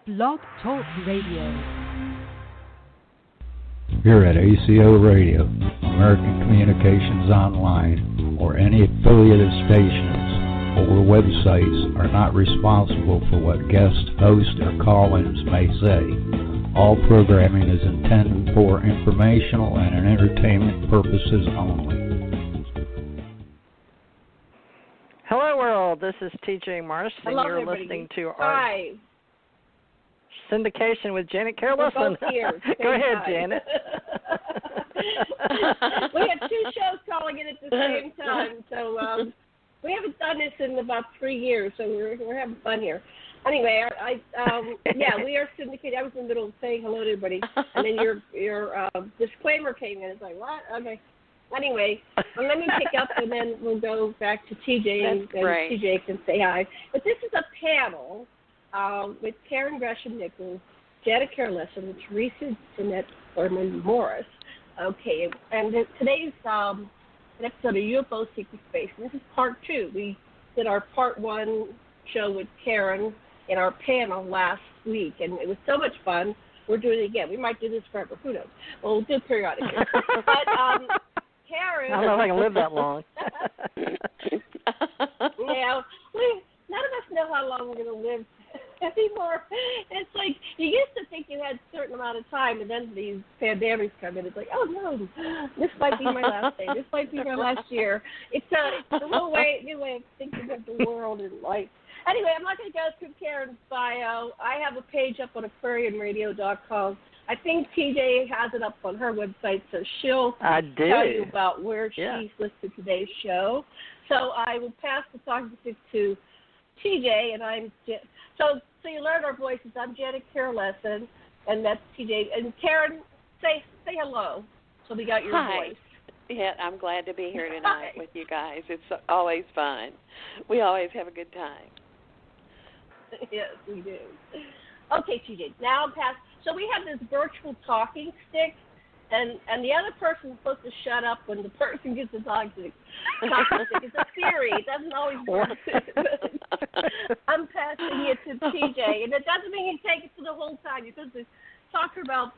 Blog Talk Radio. Here at ACO Radio, American Communications Online, or any affiliated stations or websites are not responsible for what guest hosts or call-ins may say. All programming is intended for informational and entertainment purposes only. Hello, world. This is TJ Marsh, and Hello, you're everybody. listening to our Hi. syndication with Janet Care We're Lessin. both here. Go ahead, Hi. Janet. We have two shows calling in at the same time, so we haven't done this in about 3 years, so we're having fun here. Anyway, we are syndicated. I was in the middle of saying hello to everybody, and then your disclaimer came in. It's like, what? Okay. Anyway, let me pick up, and then we'll go back to TJ, and TJ can say hi. But this is a panel with Karen Gresham Nickell, Janette and Lessin, Theresa, Janette Morris. Okay, and today's an episode of UFO Secret Space. And this is part 2. We did our part 1 show with Karen in our panel last week, and it was so much fun. We're doing it again. We might do this forever. Who knows? Well, we'll do it periodically. But Karen, I don't know if I can live that long. Yeah, none of us know how long we're going to live anymore. It's like you used to think you had a certain amount of time, and then these pandemics come in. It's like, oh no, this might be my last day. This might be my last year. It's a new way of thinking of the world and life. Anyway, I'm not going to go through Karen's bio. I have a page up on AquarianRadio.com. I think TJ has it up on her website, so she'll tell you about where she's listed today's show. So I will pass the talking to TJ, and I'm so you learn our voices. I'm Janette Care Lessin, and that's TJ. And Karen, say hello. So we got your voice. Yeah, I'm glad to be here tonight with you guys. It's always fun. We always have a good time. Yes, we do. Okay, TJ. Now I'm past. So we have this virtual talking stick, and the other person's supposed to shut up when the person gets the talking stick. It's a theory. It doesn't always work. I'm passing it to TJ, and it doesn't mean you take it for the whole time. You're supposed to talk for about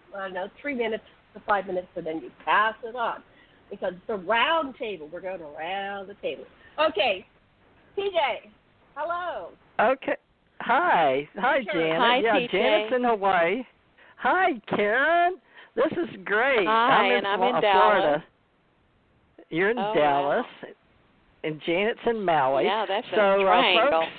3 minutes to 5 minutes, and then you pass it on because it's a round table. We're going around the table. Okay, TJ. Hello. Okay. Hi, Janet. Hi, TJ. Janet's in Hawaii. Hi, Karen. This is great. Hi, I'm in Dallas. Florida. You're in Dallas, and Janet's in Maui. Yeah, that's a triangle. Folks,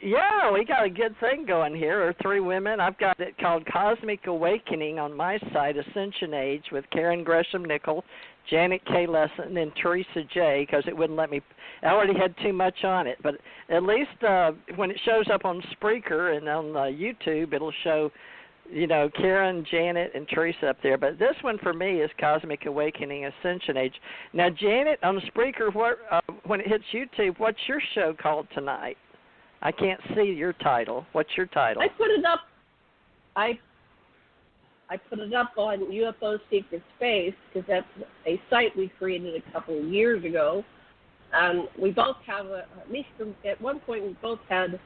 yeah, we got a good thing going here. There are 3 women. I've got it called Cosmic Awakening on my site, Ascension Age, with Karen Gresham Nickell, Janet K. Lessin, and Theresa J., because it wouldn't let me. I already had too much on it. But at least when it shows up on Spreaker and on YouTube, it'll show, Karen, Janet, and Theresa up there. But this one for me is Cosmic Awakening, Ascension Age. Now, Janet, on Spreaker, when it hits YouTube, what's your show called tonight? I can't see your title. What's your title? I put it up. I put it up on UFO Secret Space because that's a site we created a couple of years ago. We both have at least at one point we both had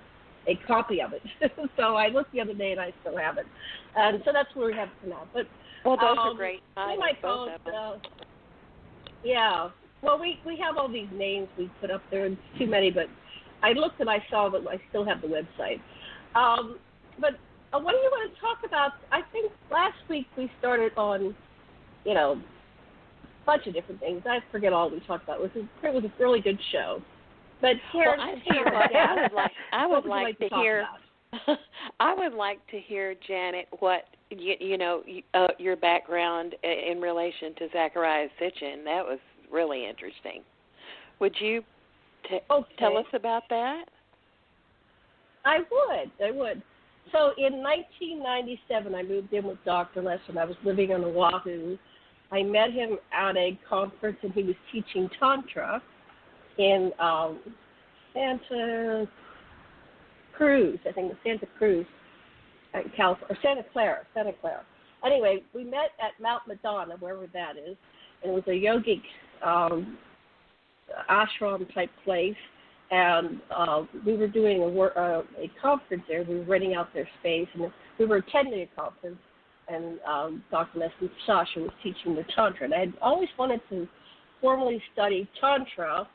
a copy of it. So I looked the other day and I still have it. And so that's where we have it for now. But those are great. I might both yeah. Well, we have all these names we put up there. It's too many, but I looked and I saw that I still have the website. But what do you want to talk about? I think last week we started on, a bunch of different things. I forget all we talked about. It was a really good show. But Karen, I would like to hear. I would like to hear, Janet, what your background in relation to Zecharia Sitchin. That was really interesting. Would you tell us about that? I would. So in 1997, I moved in with Dr. Lessin. I was living on Oahu. I met him at a conference, and he was teaching Tantra in Santa Cruz. I think it was Santa Cruz, California, or Santa Clara. Anyway, we met at Mount Madonna, wherever that is, and it was a yogic ashram type place. And we were doing a conference there. We were renting out their space, and we were attending a conference, and Dr. Lessin Sasha was teaching the Tantra. And I had always wanted to formally study Tantra.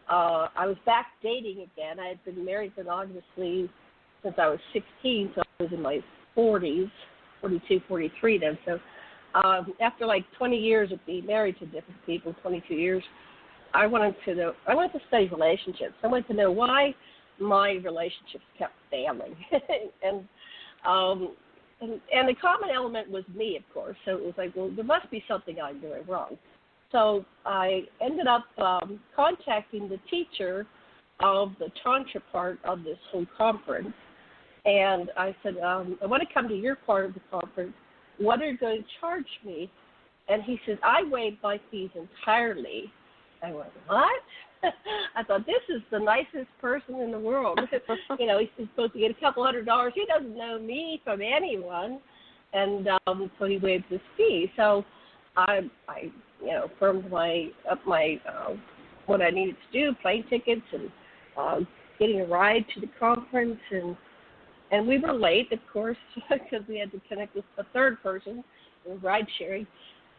I was back dating again. I had been married monogamously since I was 16, so I was in my 40s, 42, 43 then. So after like 20 years of being married to different people, 22 years, I wanted to study relationships. I wanted to know why my relationships kept failing. and the common element was me, of course. So it was like, well, there must be something I'm doing wrong. So I ended up contacting the teacher of the Tantra part of this whole conference. And I said, I want to come to your part of the conference. What are you going to charge me? And he said, I waive my fees entirely. I went, what? I thought, this is the nicest person in the world. You know, he's supposed to get a couple $100. He doesn't know me from anyone. And so he waived his fee. So I firmed up my what I needed to do, plane tickets and getting a ride to the conference. And we were late, of course, because we had to connect with a third person, ride sharing.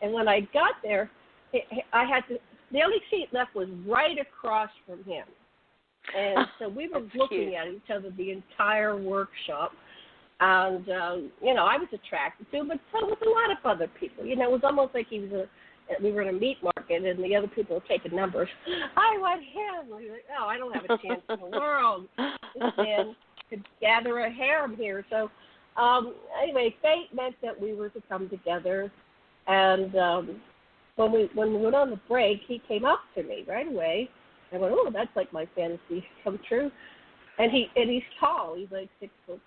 And when I got there, the only seat left was right across from him. And so we were looking at each other the entire workshop. And, I was attracted to him, but so was a lot of other people. You know, it was almost like we were in a meat market and the other people were taking numbers. I want him. We were like, oh, I don't have a chance in the world. And could gather a harem here. So, anyway, fate meant that we were to come together. And when we went on the break, he came up to me right away. I went, oh, that's like my fantasy come true. And he's tall. He's like 6 foot,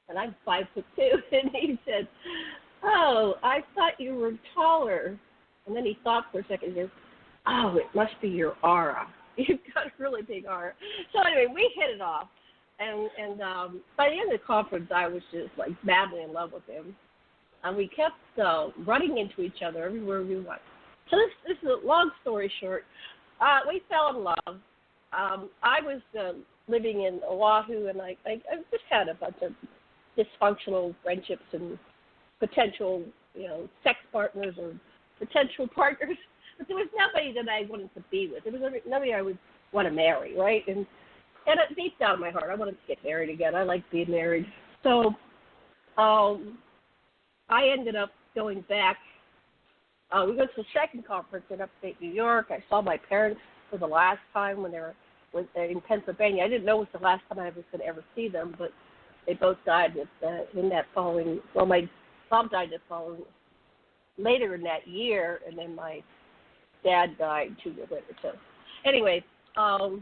and I'm 5'2". And he said, oh, I thought you were taller. And then he thought for a second. He goes, oh, it must be your aura. You've got a really big aura. So anyway, we hit it off. And by the end of the conference, I was just like madly in love with him. And we kept running into each other everywhere we went. So this is a long story short. We fell in love. I was living in Oahu, and I just had a bunch of dysfunctional friendships and potential, sex partners or potential partners. But there was nobody that I wanted to be with. There was nobody I would want to marry, right? And deep down in my heart, I wanted to get married again. I like being married. So I ended up going back. We went to the second conference in upstate New York. I saw my parents for the last time when they were in Pennsylvania. I didn't know it was the last time I was going to ever see them, but they both died in that following. Well, my mom died later in that year, and then my dad died 2 years later. So anyway, so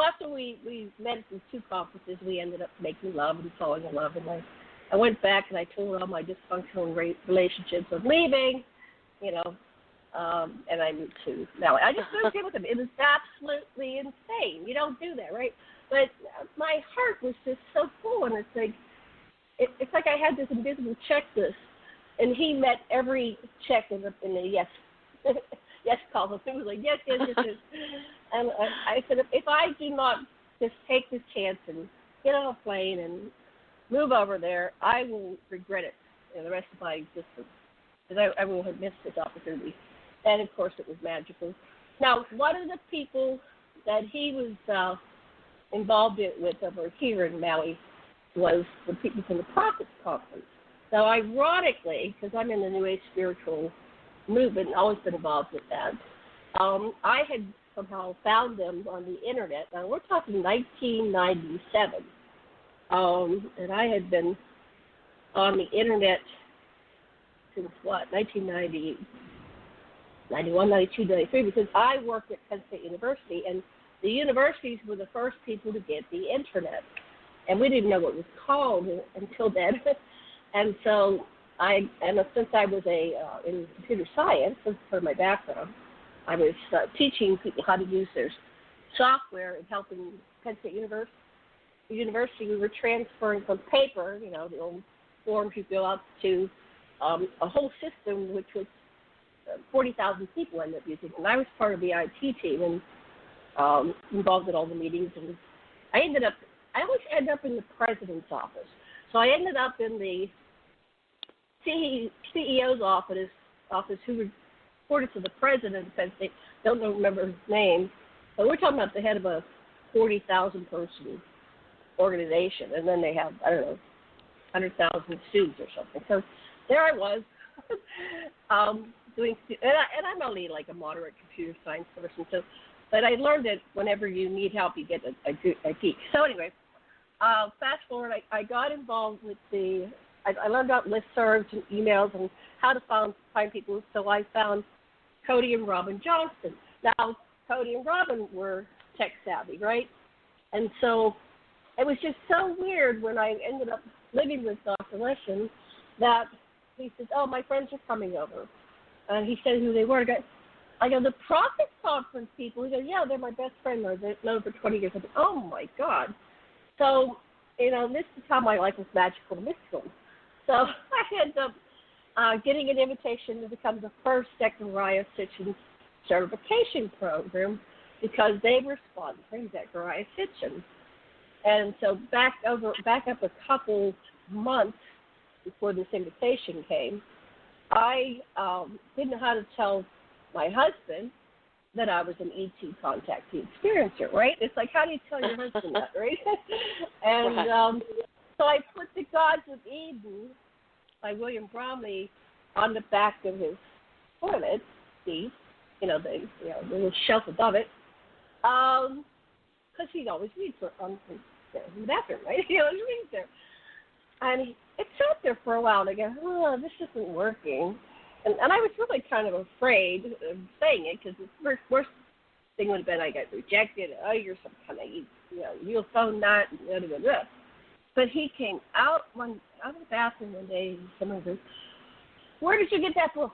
after we met at these 2 conferences, we ended up making love and falling in love. And I went back and I told all my dysfunctional relationships of leaving, and I moved to Maui. I just moved in with him. It was absolutely insane. You don't do that, right? But my heart was just so full, and it's like I had this invisible checklist, and he met every check in the yes yes column. It was like yes. And I said, if I do not just take this chance and get on a plane and move over there, I will regret it the rest of my existence, because I will have missed this opportunity. And, of course, it was magical. Now, one of the people that he was involved with over here in Maui was the people from the Prophets Conference. Now, ironically, because I'm in the New Age spiritual movement and always been involved with that, I had somehow found them on the Internet. Now, we're talking 1997. And I had been on the Internet since, 1990, 91, 92, 93, because I worked at Penn State University, and the universities were the first people to get the Internet. And we didn't know what it was called until then. And so since I was in computer science, that's part of my background, I was teaching people how to use their software and helping Penn State University. The university, we were transferring from paper, the old forms you fill out, to a whole system, which was 40,000 people ended up using. And I was part of the IT team. And involved in all the meetings, and I always end up in the president's office. So I ended up in the CEO's office who reported to the president, since they don't remember his name. But we're talking about the head of a 40,000 person organization, and then they have, I don't know, 100,000 students or something. So there I was, doing, and I'm only like a moderate computer science person. So, but I learned that whenever you need help, you get a geek. So anyway, fast forward, I got involved with I learned about listservs and emails and how to find people. So I found Cody and Robin Johnston. Now, Cody and Robin were tech savvy, right? And so it was just so weird when I ended up living with Dr. Lessin that he said, "Oh, my friends are coming over." And he said who they were. I go, "The Prophet Conference people." He goes, "Yeah, they're my best friend. They've known for 20 years. I go, "Oh, my God." So, this is how my life was magical and mystical. So I ended up getting an invitation to become the first Zechariah Sitchin certification program because they were sponsoring Zechariah Sitchin. And so back up a couple months before this invitation came, I didn't know how to tell my husband that I was an ET contactee experiencer, right? It's like, how do you tell your husband that, right? And so I put The Gods of Eden by William Bromley on the back of his toilet seat, the little shelf above it, because he'd always read in the bathroom, right? He always reads there. And it sat there for a while, and I go, "Oh, this isn't working." And I was really kind of afraid of saying it, because the worst thing would have been I got rejected. "Oh, you're some kind of, you'll phone that," and blah, blah, blah. But he came out of the bathroom one day, and someone goes, "Where did you get that book?"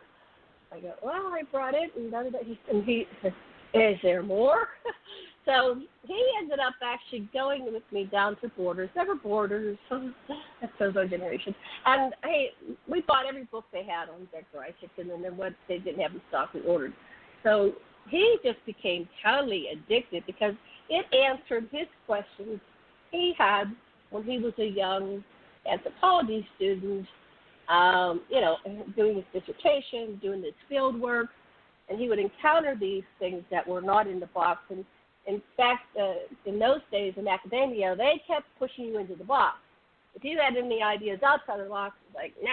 I go, "Well, I brought it," and he said, "Is there more?" So he ended up actually going with me down to Borders. Never Borders. That's our generation. And we bought every book they had on Zechariah Sitchin, and then what they didn't have in stock, we ordered. So he just became totally addicted because it answered his questions he had when he was a young anthropology student, doing his dissertation, doing his field work, and he would encounter these things that were not in the box. And in fact, in those days in academia, they kept pushing you into the box. If you had any ideas outside of the box, it's like, "No,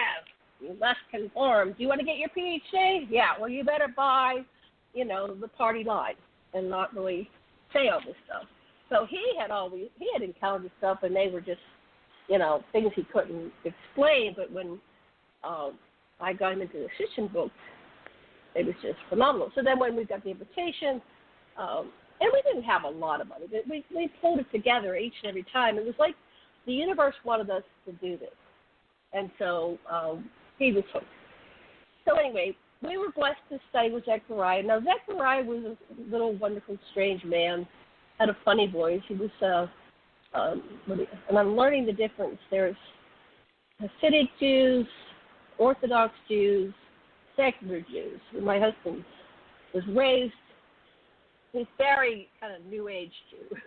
you must conform. Do you want to get your PhD? Yeah, well, you better buy, the party line and not really say all this stuff." So he had encountered stuff, and they were just, things he couldn't explain. But when I got him into the Sitchin books, it was just phenomenal. So then when we got the invitation, and we didn't have a lot of money, but we pulled it together each and every time. It was like the universe wanted us to do this. And so he was hooked. So anyway, we were blessed to stay with Zechariah. Now, Zechariah was a little wonderful, strange man, had a funny voice. He was, and I'm learning the difference. There's Hasidic Jews, Orthodox Jews, secular Jews. My husband was raised, he's very kind of New Age Jew,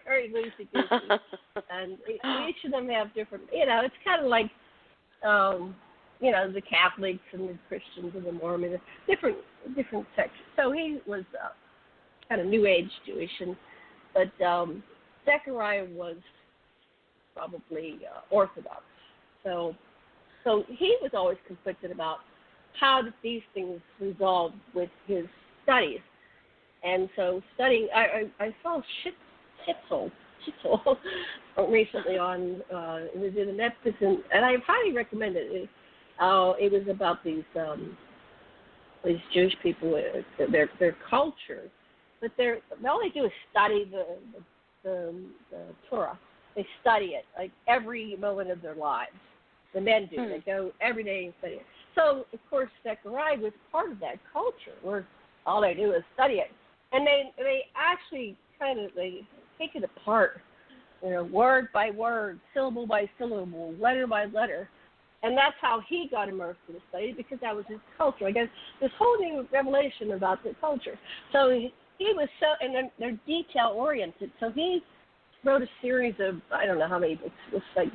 very loosey-goosey. And each of them have different, it's kind of like, the Catholics and the Christians and the Mormons, different sections. So he was kind of New Age Jewish, but Zechariah was probably Orthodox. So he was always conflicted about how did these things resolve with his studies. And so studying, I saw Shitzel recently on, it was in an episode, and I highly recommend it. It was about these Jewish people, their culture, but all they do is study the Torah. They study it like every moment of their lives. The men do. They go every day and study it. So, of course, Zechariah was part of that culture where all they do is study it. And they actually they take it apart, word by word, syllable by syllable, letter by letter. And that's how he got immersed in the study, because that was his culture. I guess this whole new revelation about the culture. So he he was so, and they're detail oriented. So he wrote a series of, I don't know how many books, it was like